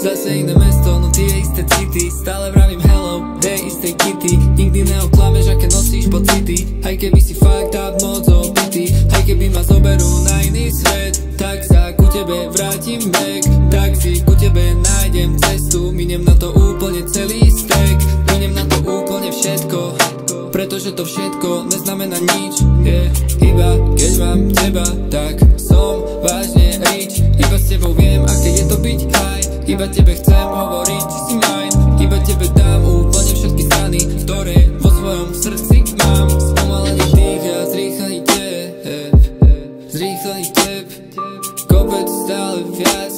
Zase iné mesto, no tie isté city. Stále vravím hello, day istej kitty. Nikdy neoklameš, aké nosíš pocity. Aj keby si fucked up, moc opitý. Aj keby ma zoberú na iný svet, tak sa ku tebe vrátim back. Tak si ku tebe nájdem cestu. Miniem na to úplne celý stack. Miniem na to úplne všetko, pretože to všetko neznamená nič. Iba keď mám teba, tak som vážne rich. Iba s tebou viem, aké je to byť high. Iba tebe chcem hovoriť, ty si mine. Iba tebe dám úplne všetky strany, ktoré vo svojom srdci mám. Spomalený dých a zrýchlený tep, zrýchlený tep. Kopec stále viac,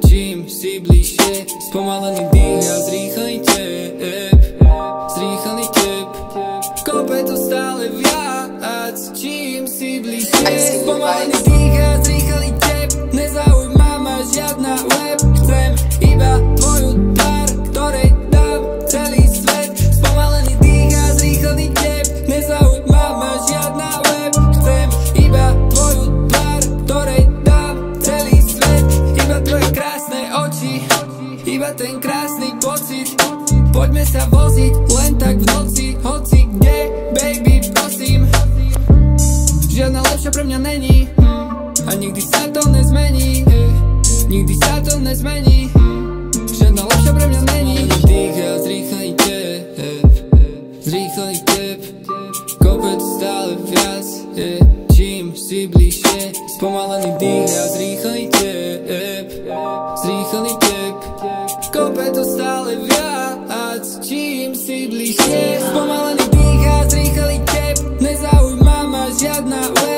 čím si bližšie. Spomalený dých a zrýchlený tep, zrýchlený tep. Kopec stále viac, čím si bližšie. Spomalený dých a zrýchlený tep. Nezaujíma ma žiadna web. Chcem iba tvoju tvár, ktorej dám celý svet. Spomalený dých a zrýchlený tep. Nezaujíma ma žiadna web. Chcem iba tvoju tvár, ktorej dám celý svet. Iba tvoje krásne oči, iba ten krásny pocit. Poďme sa voziť len tak v noci, hoci kde, baby, prosím. Žiadna lepšia pre mňa není a nikdy sa to nezmení. Nikdy sa to nezmení. Žiadna lepšia pre mňa není. Dých a zrýchlený tep, zrýchlený tep. Kopec stále viac, čím si bližšie. Spomalený dých a zrýchlený tep, zrýchlený tep. Kopec stále viac, čím si bližšie. Spomalený dých a zrýchlený tep. Nezaujíma ma žiadna web.